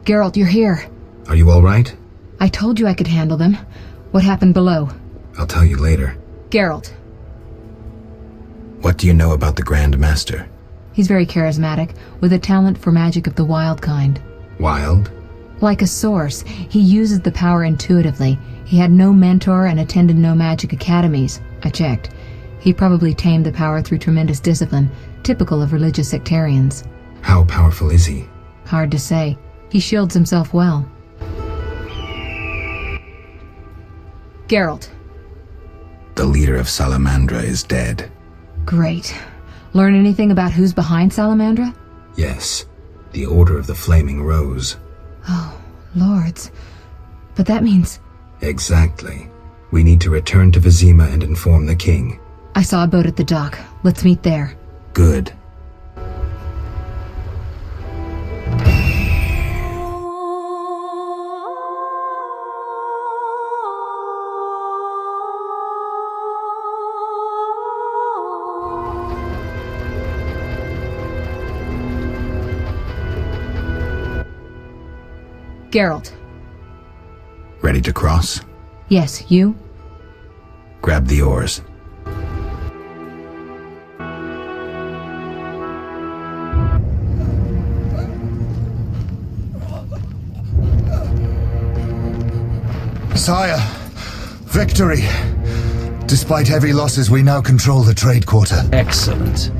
Geralt, you're here. Are you all right? I told you I could handle them. What happened below? I'll tell you later. Geralt. What do you know about the Grand Master? He's very charismatic, with a talent for magic of the wild kind. Wild? Like a source, he uses the power intuitively. He had no mentor and attended no magic academies. I checked. He probably tamed the power through tremendous discipline, typical of religious sectarians. How powerful is he? Hard to say. He shields himself well. Geralt. The leader of Salamandra is dead. Great. Learn anything about who's behind Salamandra? Yes. The Order of the Flaming Rose. Oh, lords. But that means... Exactly. We need to return to Vizima and inform the king. I saw a boat at the dock. Let's meet there. Good. Geralt. Ready to cross? Yes, you? Grab the oars. Sire, victory! Despite heavy losses, we now control the trade quarter. Excellent.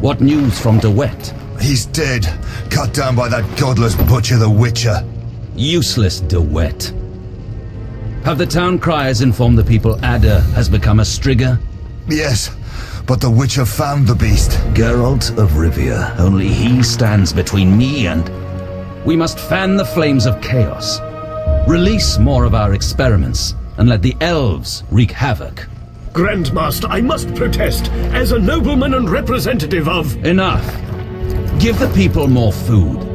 What news from De Wet? He's dead, cut down by that godless butcher, the Witcher. Useless De Wet. Have the town criers informed the people Ada has become a Strigger? Yes, but the Witcher found the beast. Geralt of Rivia. Only he stands between me and... We must fan the flames of chaos. Release more of our experiments, and let the elves wreak havoc. Grandmaster, I must protest, as a nobleman and representative of... Enough. Give the people more food,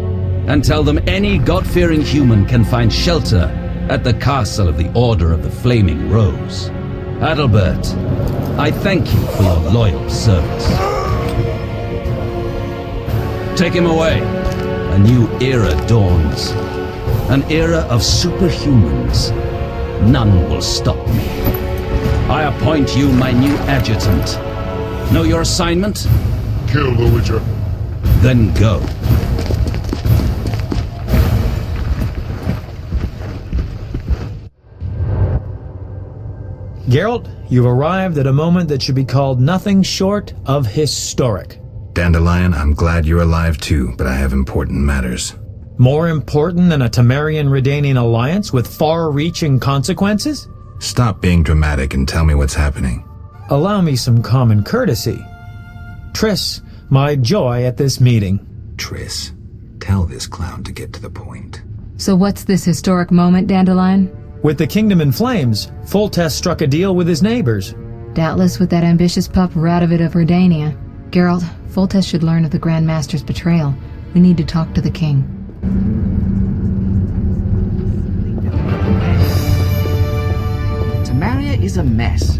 and tell them any God-fearing human can find shelter at the castle of the Order of the Flaming Rose. Adalbert, I thank you for your loyal service. Take him away. A new era dawns. An era of superhumans. None will stop me. I appoint you my new adjutant. Know your assignment? Kill the Witcher. Then go. Geralt, you've arrived at a moment that should be called nothing short of historic. Dandelion, I'm glad you're alive too, but I have important matters. More important than a Temerian-Redanian alliance with far-reaching consequences? Stop being dramatic and tell me what's happening. Allow me some common courtesy. Triss, my joy at this meeting. Triss, tell this clown to get to the point. So what's this historic moment, Dandelion? With the kingdom in flames, Foltest struck a deal with his neighbors. Doubtless with that ambitious pup Radovid of Redania. Geralt, Foltest should learn of the Grand Master's betrayal. We need to talk to the king. Temeria is a mess.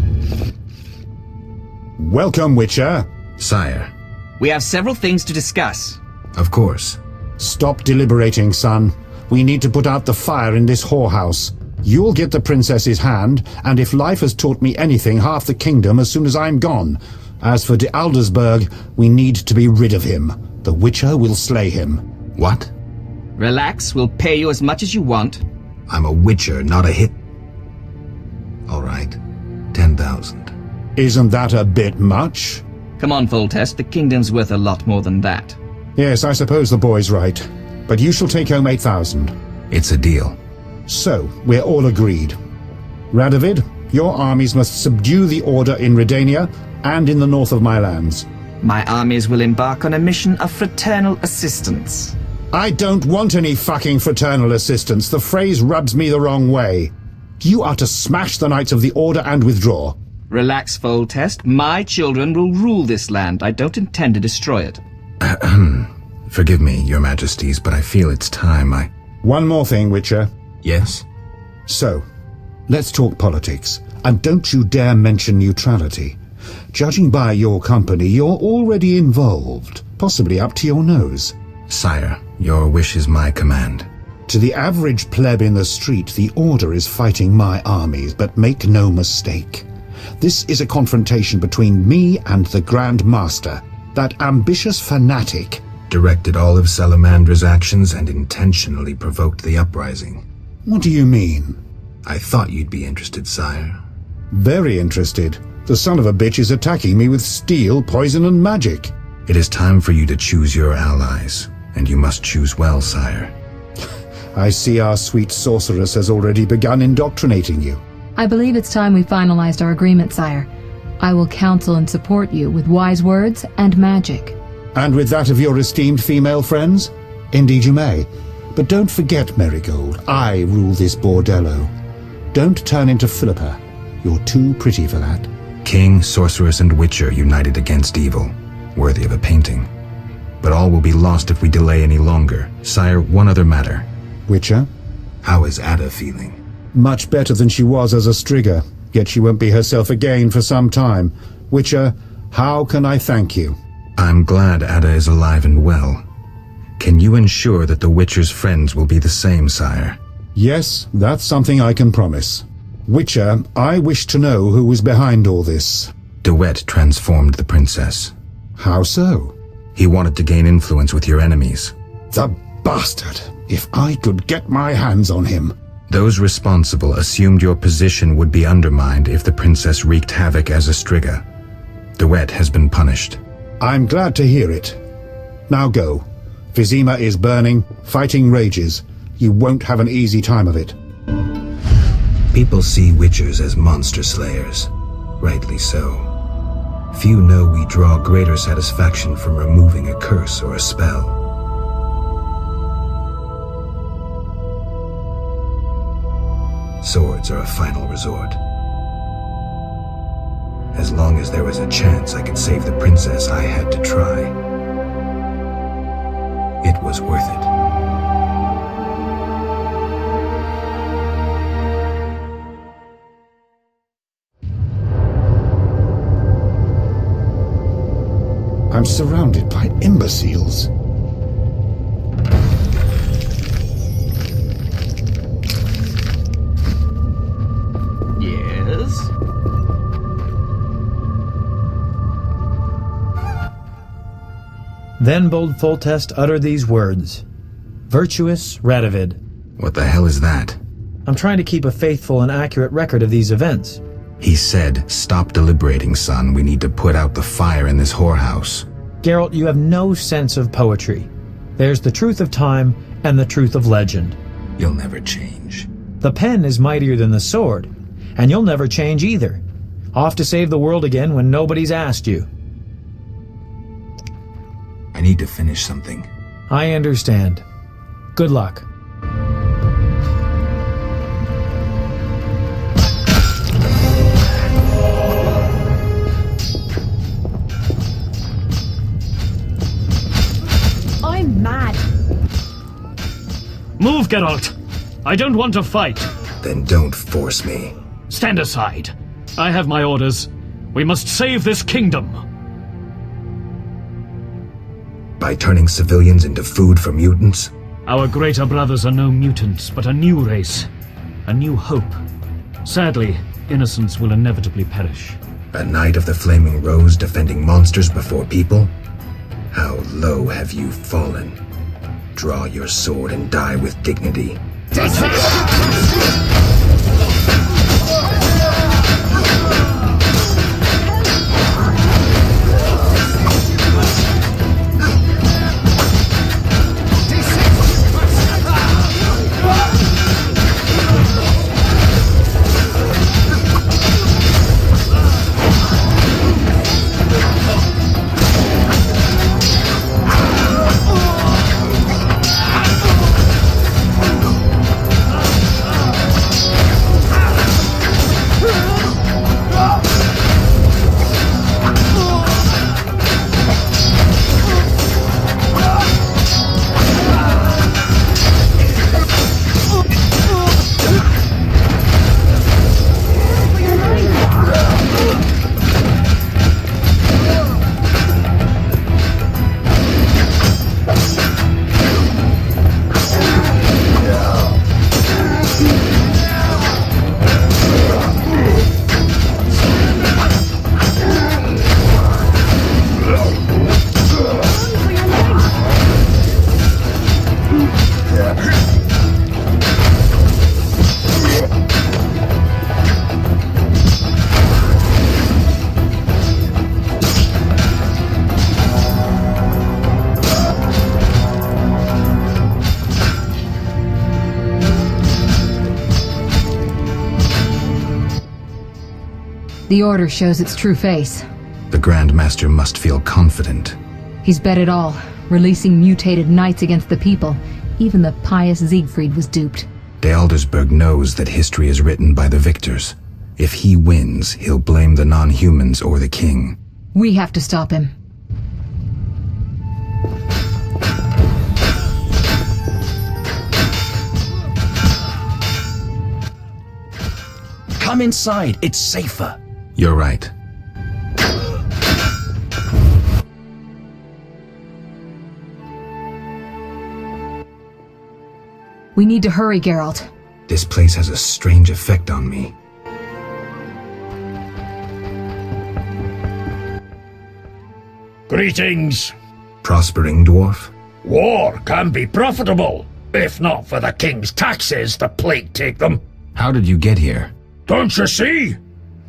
Welcome, Witcher. Sire. We have several things to discuss. Of course. Stop deliberating, son. We need to put out the fire in this whorehouse. You'll get the princess's hand, and if life has taught me anything, half the kingdom as soon as I'm gone. As for de Aldersberg, we need to be rid of him. The Witcher will slay him. What? Relax, we'll pay you as much as you want. I'm a Witcher, not a hit. All right. 10,000. Isn't that a bit much? Come on, Foltest, the kingdom's worth a lot more than that. Yes, I suppose the boy's right. But you shall take home 8,000. It's a deal. So, we're all agreed. Radovid, your armies must subdue the Order in Redania and in the north of my lands. My armies will embark on a mission of fraternal assistance. I don't want any fucking fraternal assistance. The phrase rubs me the wrong way. You are to smash the Knights of the Order and withdraw. Relax, Foltest. My children will rule this land. I don't intend to destroy it. Forgive me, your majesties, but I feel it's time One more thing, Witcher. Yes? So, let's talk politics. And don't you dare mention neutrality. Judging by your company, you're already involved. Possibly up to your nose. Sire, your wish is my command. To the average pleb in the street, the Order is fighting my armies, but make no mistake. This is a confrontation between me and the Grand Master, that ambitious fanatic. Directed all of Salamandra's actions and intentionally provoked the uprising. What do you mean? I thought you'd be interested, sire. Very interested. The son of a bitch is attacking me with steel, poison, and magic. It is time for you to choose your allies, and you must choose well, sire. I see our sweet sorceress has already begun indoctrinating you. I believe it's time we finalized our agreement, sire. I will counsel and support you with wise words and magic. And with that of your esteemed female friends? Indeed you may. But don't forget, Marigold, I rule this bordello. Don't turn into Philippa. You're too pretty for that. King, sorceress, and witcher united against evil. Worthy of a painting. But all will be lost if we delay any longer. Sire, one other matter. Witcher? How is Ada feeling? Much better than she was as a Strigger, yet she won't be herself again for some time. Witcher, how can I thank you? I'm glad Ada is alive and well. Can you ensure that the Witcher's friends will be the same, sire? Yes, that's something I can promise. Witcher, I wish to know who was behind all this. DeWitt transformed the princess. How so? He wanted to gain influence with your enemies. The bastard! If I could get my hands on him. Those responsible assumed your position would be undermined if the princess wreaked havoc as a Striga. DeWitt has been punished. I'm glad to hear it. Now go. Vizima is burning, fighting rages. You won't have an easy time of it. People see witchers as monster slayers. Rightly so. Few know we draw greater satisfaction from removing a curse or a spell. Swords are a final resort. As long as there was a chance I could save the princess, I had to try. It was worth it. I'm surrounded by imbeciles. Yes? Then bold Foltest uttered these words. Virtuous Radovid. What the hell is that? I'm trying to keep a faithful and accurate record of these events. He said, "Stop deliberating, son. We need to put out the fire in this whorehouse." Geralt, you have no sense of poetry. There's the truth of time and the truth of legend. You'll never change. The pen is mightier than the sword, and you'll never change either. Off to save the world again when nobody's asked you. I need to finish something. I understand. Good luck. I'm mad. Move, Geralt! I don't want to fight. Then don't force me. Stand aside. I have my orders. We must save this kingdom. By turning civilians into food for mutants? Our greater brothers are no mutants, but a new race. A new hope. Sadly, innocents will inevitably perish. A knight of the Flaming Rose defending monsters before people? How low have you fallen? Draw your sword and die with dignity. The Order shows its true face. The Grand Master must feel confident. He's bet it all, releasing mutated knights against the people. Even the pious Siegfried was duped. De Aldersberg knows that history is written by the victors. If he wins, he'll blame the non-humans or the king. We have to stop him. Come inside, it's safer. You're right. We need to hurry, Geralt. This place has a strange effect on me. Greetings. Prospering dwarf? War can be profitable. If not for the king's taxes, the plague take them. How did you get here? Don't you see?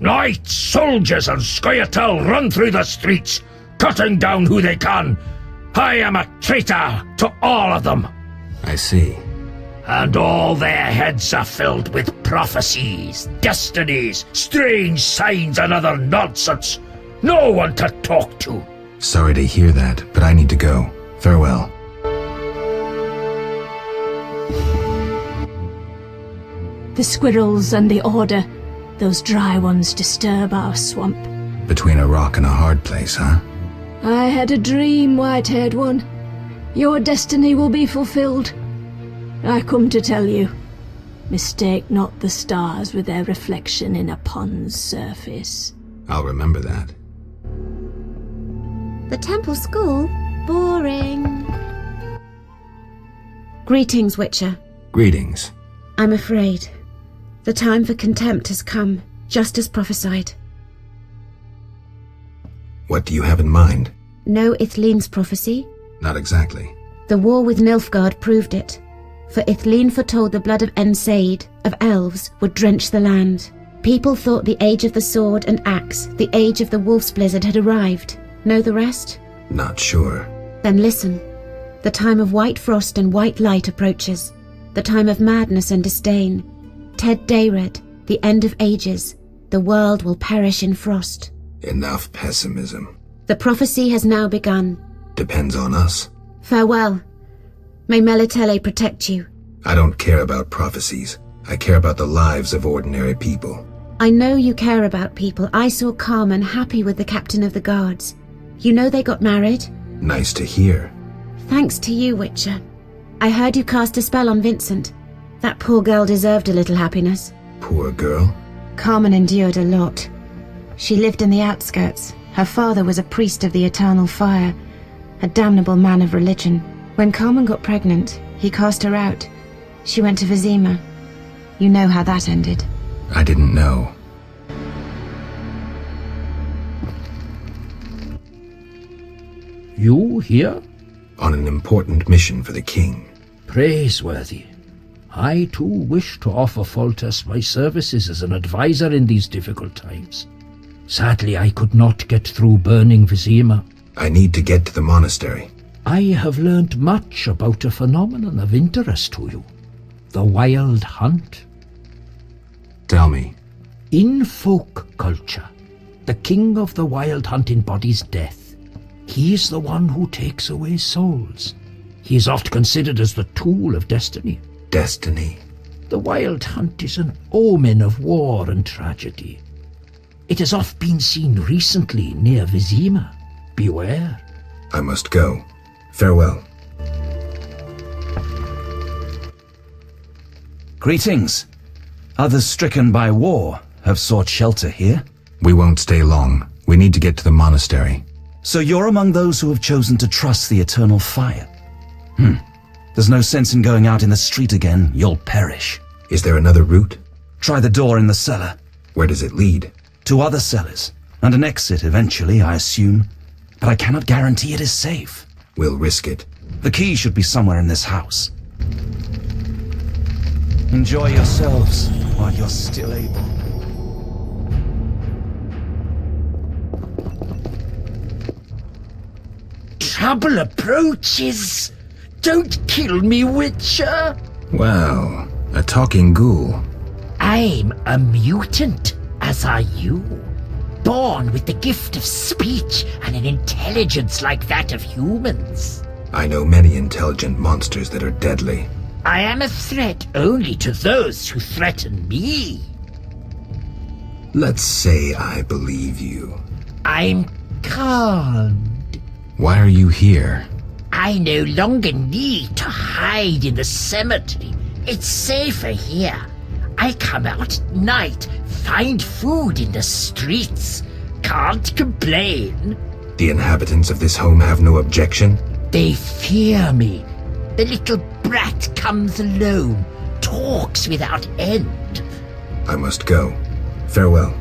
Knights, soldiers, and Scoia'tael run through the streets, cutting down who they can. I am a traitor to all of them. I see. And all their heads are filled with prophecies, destinies, strange signs, and other nonsense. No one to talk to. Sorry to hear that, but I need to go. Farewell. The squirrels and the Order, those dry ones disturb our swamp. Between a rock and a hard place, huh? I had a dream, white-haired one. Your destiny will be fulfilled. I come to tell you, mistake not the stars with their reflection in a pond's surface. I'll remember that. The temple school? Boring. Greetings, Witcher. Greetings. I'm afraid. The time for contempt has come, just as prophesied. What do you have in mind? Know Ithleen's prophecy? Not exactly. The war with Nilfgaard proved it. For Ithleen foretold the blood of Ensaid, of elves, would drench the land. People thought the age of the sword and axe, the age of the wolf's blizzard had arrived. Know the rest? Not sure. Then listen. The time of white frost and white light approaches. The time of madness and disdain. Ted Dayred, the end of ages. The world will perish in frost. Enough pessimism. The prophecy has now begun. Depends on us. Farewell. May Melitele protect you. I don't care about prophecies. I care about the lives of ordinary people. I know you care about people. I saw Carmen happy with the captain of the guards. You know they got married? Nice to hear. Thanks to you, Witcher. I heard you cast a spell on Vincent. That poor girl deserved a little happiness. Poor girl? Carmen endured a lot. She lived in the outskirts. Her father was a priest of the eternal fire, a damnable man of religion. When Carmen got pregnant, he cast her out. She went to Vizima. You know how that ended. I didn't know. You here? On an important mission for the king. Praiseworthy. I too wish to offer Foltest my services as an advisor in these difficult times. Sadly, I could not get through burning Vizima. I need to get to the monastery. I have learned much about a phenomenon of interest to you. The Wild Hunt. Tell me. In folk culture, the king of the Wild Hunt embodies death. He is the one who takes away souls. He is oft considered as the tool of destiny. Destiny? The Wild Hunt is an omen of war and tragedy. It has oft been seen recently near Vizima. Beware. I must go. Farewell. Greetings. Others stricken by war have sought shelter here. We won't stay long. We need to get to the monastery. So you're among those who have chosen to trust the eternal fire. There's no sense in going out in the street again. You'll perish. Is there another route? Try the door in the cellar. Where does it lead? To other cellars, and an exit eventually, I assume. But I cannot guarantee it is safe. We'll risk it. The key should be somewhere in this house. Enjoy yourselves while you're still able. Trouble approaches. Don't kill me, Witcher. Well, a talking ghoul. I'm a mutant, as are you. born with the gift of speech and an intelligence like that of humans. I know many intelligent monsters that are deadly. I am a threat only to those who threaten me. Let's say I believe you. I'm calmed. Why are you here? I no longer need to hide in the cemetery. It's safer here. I come out at night, find food in the streets. Can't complain. The inhabitants of this home have no objection? They fear me. The little brat comes alone, talks without end. I must go. Farewell.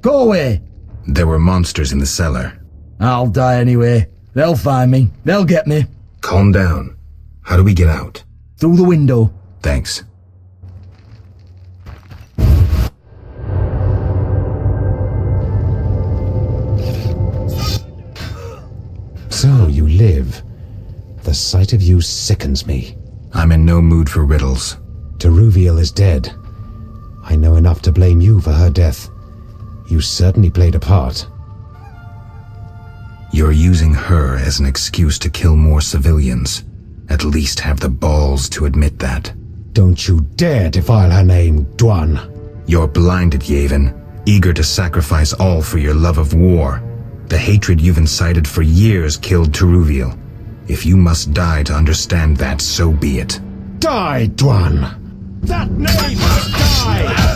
Go away! There were monsters in the cellar. I'll die anyway. They'll find me. They'll get me. Calm down. How do we get out? Through the window. Thanks. So you live. The sight of you sickens me. I'm in no mood for riddles. Teruviel is dead. I know enough to blame you for her death. You certainly played a part. You're using her as an excuse to kill more civilians. At least have the balls to admit that. Don't you dare defile her name, Dwan. You're blinded, Yevon, eager to sacrifice all for your love of war. The hatred you've incited for years killed Teruviel. If you must die to understand that, so be it. Die, Dwan! That name must die!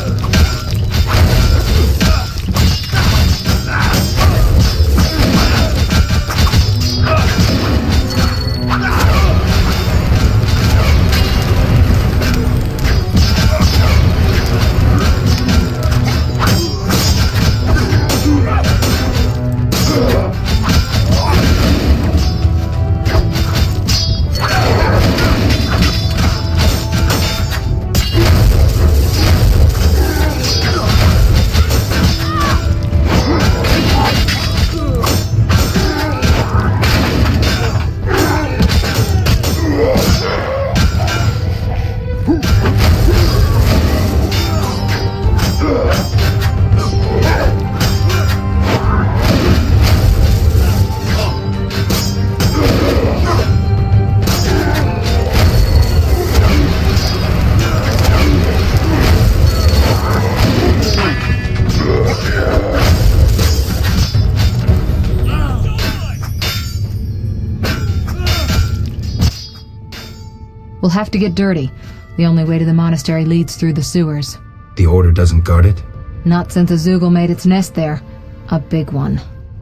We'll have to get dirty. The only way to the monastery leads through the sewers. The Order doesn't guard it? Not since a Zoogle made its nest there. A big one.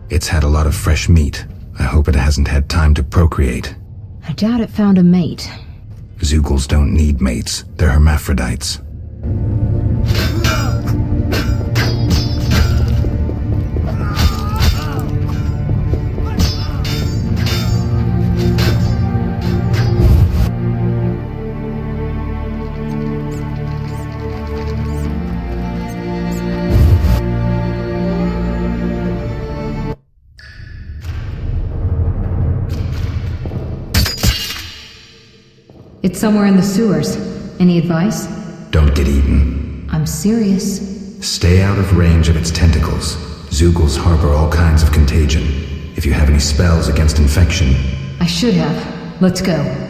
It's had a lot of fresh meat. I hope it hasn't had time to procreate. I doubt it found a mate. Zoogles don't need mates. They're hermaphrodites. It's somewhere in the sewers. Any advice? Don't get eaten. I'm serious. Stay out of range of its tentacles. Zoogles harbor all kinds of contagion. If you have any spells against infection... I should have. Let's go.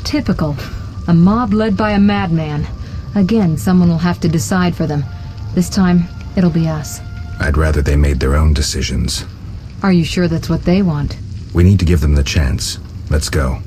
Typical. A mob led by a madman. Again, someone will have to decide for them. This time, it'll be us. I'd rather they made their own decisions. Are you sure that's what they want? We need to give them the chance. Let's go.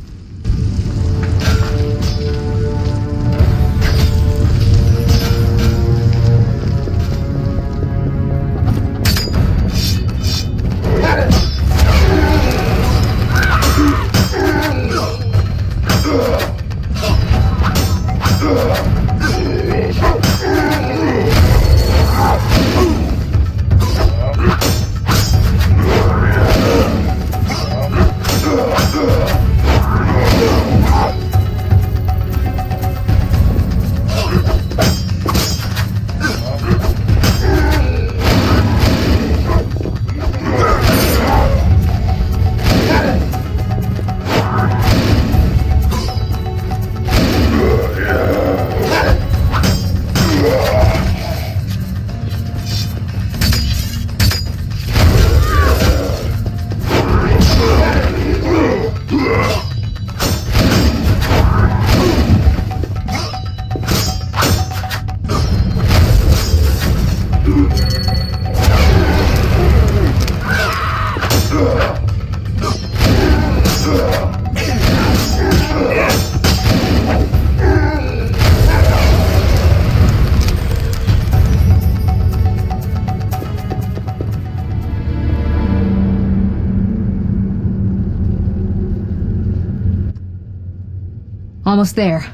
Almost there.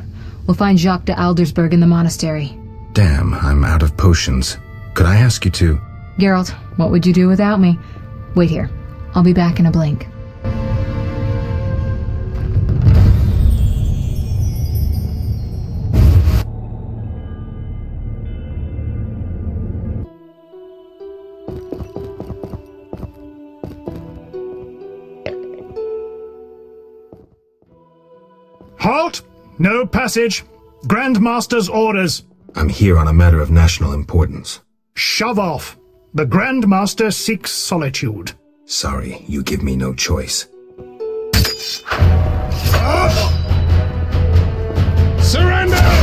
We'll find Jacques de Aldersberg in the monastery. Damn, I'm out of potions. Could I ask you to... Geralt, what would you do without me? Wait here. I'll be back in a blink. Halt! No passage. Grandmaster's orders. I'm here on a matter of national importance. Shove off. The Grandmaster seeks solitude. Sorry, you give me no choice. Surrender!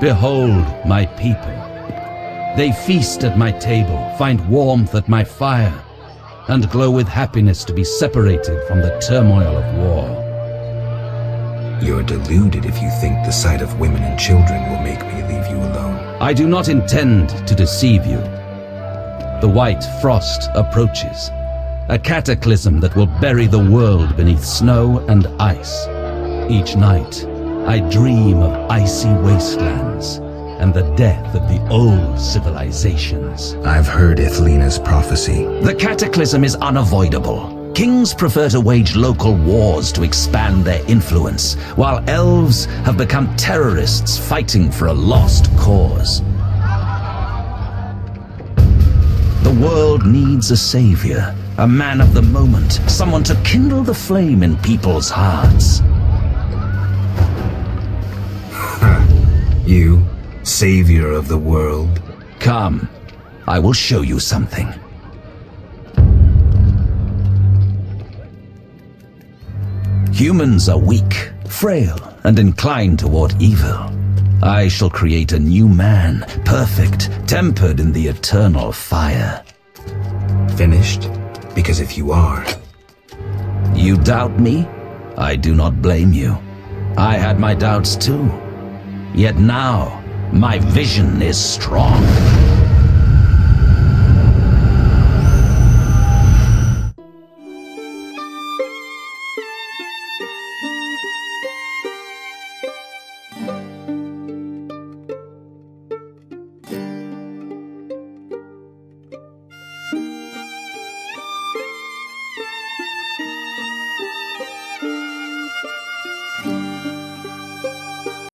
Behold my people. They feast at my table, find warmth at my fire, and glow with happiness to be separated from the turmoil of war. You're deluded if you think the sight of women and children will make me leave you alone. I do not intend to deceive you. The white frost approaches, a cataclysm that will bury the world beneath snow and ice. Each night, I dream of icy wastelands and the death of the old civilizations. I've heard Ithlina's prophecy. The cataclysm is unavoidable. Kings prefer to wage local wars to expand their influence, while elves have become terrorists fighting for a lost cause. The world needs a savior, a man of the moment, someone to kindle the flame in people's hearts. You, savior of the world? Come, I will show you something. Humans are weak, frail, and inclined toward evil. I shall create a new man, perfect, tempered in the eternal fire. Finished? Because if you are... You doubt me? I do not blame you. I had my doubts too. Yet now, my vision is strong.